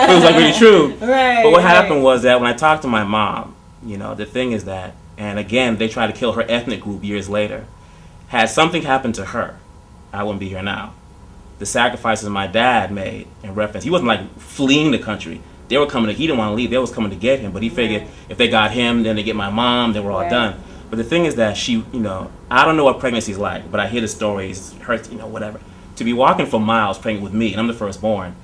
it was like really true. Right. But what happened was that when I talked to my mom, the thing is that, and again, they tried to kill her ethnic group years later. Had something happened to her, I wouldn't be here now. The sacrifices my dad made in reference, he wasn't like fleeing the country. They were coming he didn't want to leave, they was coming to get him, but he figured if they got him, then they get my mom, then we're all done. But the thing is that she, I don't know what pregnancy's like, but I hear the stories, her, whatever. To be walking for miles pregnant with me, and I'm the firstborn,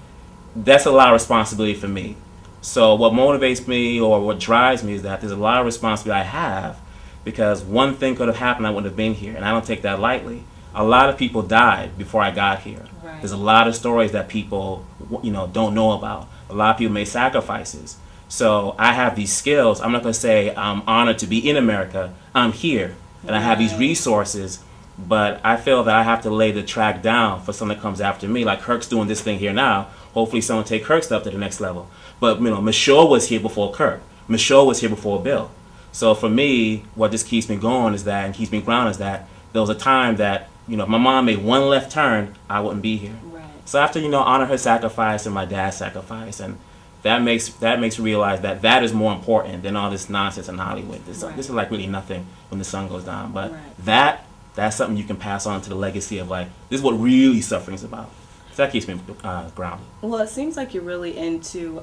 that's a lot of responsibility for me. So what motivates me or what drives me is that there's a lot of responsibility I have because one thing could have happened, I wouldn't have been here, and I don't take that lightly. A lot of people died before I got here. Right. There's a lot of stories that people, don't know about. A lot of people made sacrifices. So I have these skills. I'm not going to say I'm honored to be in America. I'm here, and I have these resources, but I feel that I have to lay the track down for someone that comes after me. Like Kirk's doing this thing here now. Hopefully someone take Kirk's stuff to the next level. But, Michelle was here before Kirk. Michelle was here before Bill. So for me, what just keeps me going is that, and keeps me grounded is that there was a time that, if my mom made one left turn, I wouldn't be here. Right. So I have to, honor her sacrifice and my dad's sacrifice, and that makes me realize that is more important than all this nonsense in Hollywood. This is like really nothing when the sun goes down. But that's something you can pass on to the legacy of like, this is what really suffering is about. So that keeps me grounded. Well, it seems like you're really into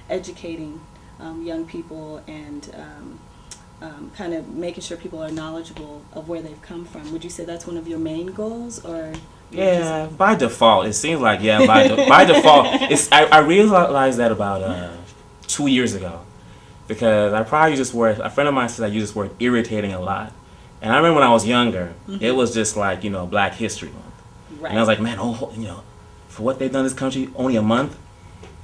educating young people and kind of making sure people are knowledgeable of where they've come from. Would you say that's one of your main goals, or? Yeah, by default, it seems like by default. I realized that about 2 years ago, because I probably use this word. A friend of mine said I use this word irritating a lot, and I remember when I was younger, it was just like Black History Month, and I was like, man, for what they've done in this country, only a month.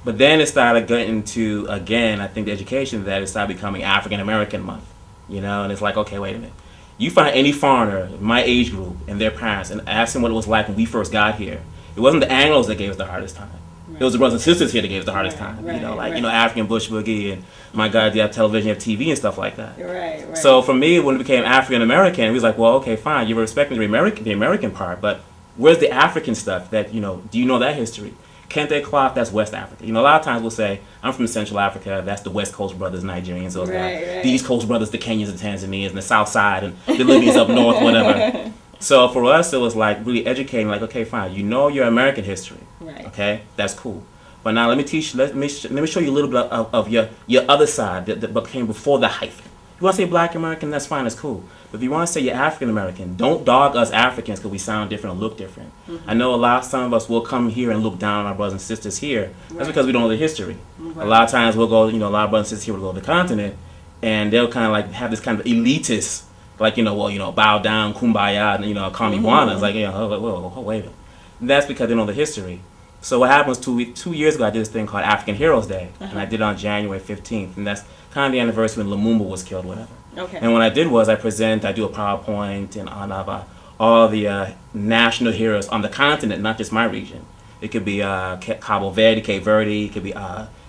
But then it started getting to, again, I think the education that it started becoming African American Month, and it's like, okay, wait a minute. You find any foreigner, my age group, and their parents, and ask them what it was like when we first got here. It wasn't the Anglos that gave us the hardest time. Right. It was the brothers and sisters here that gave us the hardest time. African Bush Boogie, and my God, you have television, you have TV and stuff like that. Right. So for me, when it became African American, we was like, well, okay, fine, you were respecting the American part, but where's the African stuff that, do you know that history? Kente cloth, that's West Africa. A lot of times we'll say, I'm from Central Africa, that's the West Coast brothers, Nigerians, those guys. The East Coast brothers, the Kenyans and Tanzanians, and the South Side, and the Libyans up north, whatever. So for us, it was like really educating, like, okay, fine, your American history. Right. Okay, that's cool. But now let me show you a little bit of your other side that came before the hyphen. If you want to say Black American, that's fine, that's cool. But if you want to say you're African American, don't dog us Africans because we sound different or look different. I know some of us will come here and look down on our brothers and sisters here. That's because we don't know the history. A lot of times we'll go, a lot of brothers and sisters here will go to the continent, and they'll kind of like have this kind of elitist, like, bow down, kumbaya, and, call me Bwana. It's like, whoa, wait a minute. And that's because they know the history. So what happens, 2 years ago, I did this thing called African Heroes Day, and I did it on January 15th, and that's kind of the anniversary when Lumumba was killed, whatever. Okay. And what I did was I do a PowerPoint in honor of all the national heroes on the continent, not just my region. It could be Cabo Verde, Cape Verde, it could be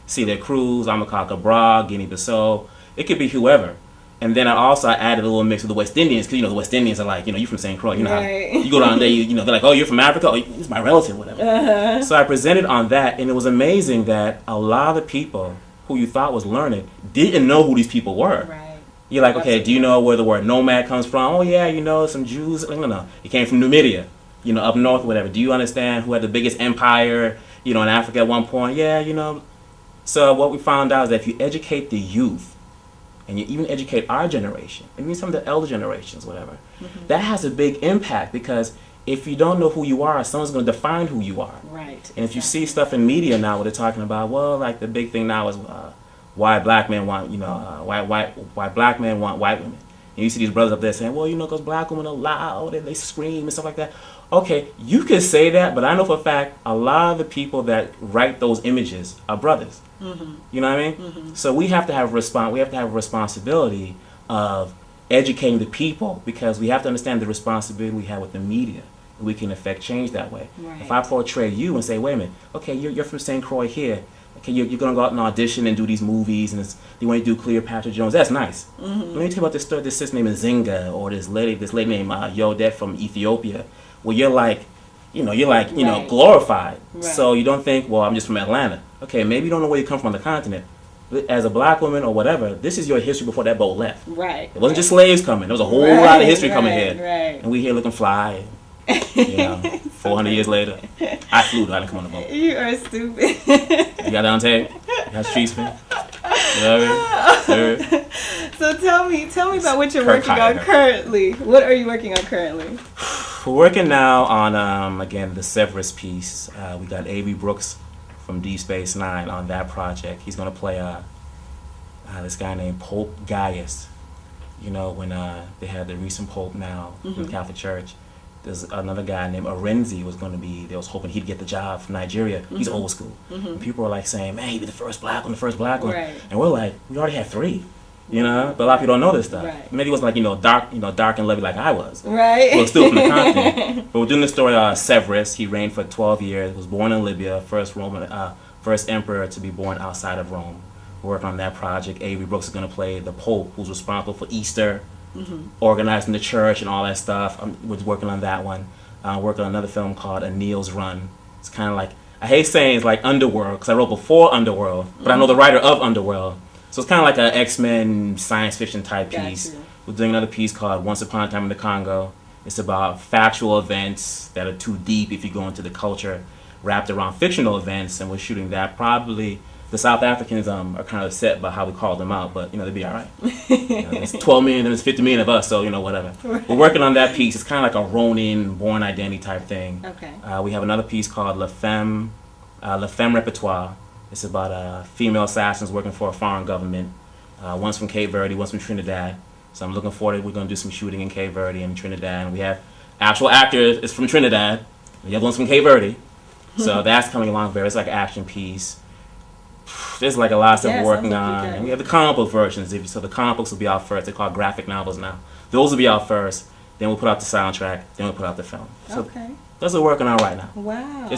Celia Cruz, Amilcar Cabral, Guinea-Bissau. It could be whoever. And then I added a little mix of the West Indians, because the West Indians are like, you from St. Croix, how you go down there, they're like, oh, you're from Africa, oh, it's my relative, whatever. So I presented on that, and it was amazing that a lot of the people who you thought was learned didn't know who these people were. Right. You're like, okay, do you know where the word nomad comes from? Oh yeah, some Jews. No, it came from Numidia, up north, whatever. Do you understand who had the biggest empire, in Africa at one point? Yeah, So what we found out is that if you educate the youth, and you even educate our generation, I mean some of the elder generations, whatever, that has a big impact, because if you don't know who you are, someone's going to define who you are. Right. And if you see stuff in media now where they're talking about, well, like the big thing now is why black men want, why black men want white women. And you see these brothers up there saying, well, because black women are loud and they scream and stuff like that. Okay, you could say that, but I know for a fact a lot of the people that write those images are brothers. You know what I mean? So we have to have a responsibility of educating the people, because we have to understand the responsibility we have with the media. We can affect change that way. Right. If I portray you and say, wait a minute, okay, you're from St. Croix here. Okay, you're going to go out and audition and do these movies, and you want to do Cleopatra Jones. That's nice. Let me tell you about this story. This sister named Nzinga, or this lady named Yodet from Ethiopia, where you're like, glorified. Right. So you don't think, well, I'm just from Atlanta. okay, maybe you don't know where you come from on the continent. As a black woman or whatever, this is your history before that boat left. Right. It wasn't just slaves coming. There was a whole lot of history coming here. Right. And we here looking fly. You know, 400 years later, I flew. I didn't come on the boat. You are stupid. You got that on tape? You got street spin? You know what I mean? So tell me about what you're Kirk working on Hyder. currently. What are you working on currently? We're working now on, again, the Severus piece. We got A.B. Brooks from Deep Space Nine on that project. He's going to play this guy named Pope Gaius. You know, when they had the recent Pope now in the Catholic Church, there's another guy named Arenzi was going to be, they was hoping he'd get the job from Nigeria. He's old school. And people were like saying, man, he'd be the first black one. Right. And we're like, we already had 3. You know, but a lot of people don't know this stuff. Right. Maybe he wasn't like, dark and lovely like I was. Right. Well, still from the continent. But we're doing the story of Severus. He reigned for 12 years, was born in Libya, first emperor to be born outside of Rome. We're working on that project. A.B. Brooks is going to play the Pope, who's responsible for Easter, organizing the church and all that stuff. We're working on that one. Working on another film called A Neil's Run. It's kind of like, I hate saying it's like Underworld, because I wrote before Underworld, but I know the writer of Underworld. So it's kind of like an X-Men science fiction type piece. Gotcha. We're doing another piece called Once Upon a Time in the Congo. It's about factual events that are too deep if you go into the culture, wrapped around fictional events, and we're shooting that. Probably the South Africans are kind of upset by how we called them out, but they'll be all right. There's 12 million, there's 50 million of us, so whatever. Right. We're working on that piece. It's kind of like a Ronin, Born Identity type thing. Okay. We have another piece called La Femme Repertoire. It's about female assassins working for a foreign government. One's from Cape Verde, one's from Trinidad. So I'm looking forward to, we're going to do some shooting in Cape Verde and Trinidad. And we have actual actors, it's from Trinidad. The other one's from Cape Verde. So that's coming along very, it's like an action piece. There's like a lot of stuff we're working on. And we have the comic book versions. So the comic books will be out first. They're called graphic novels now. Those will be out first. Then we'll put out the soundtrack. Then we'll put out the film. So Okay. that's what we're working on right now. Wow. It's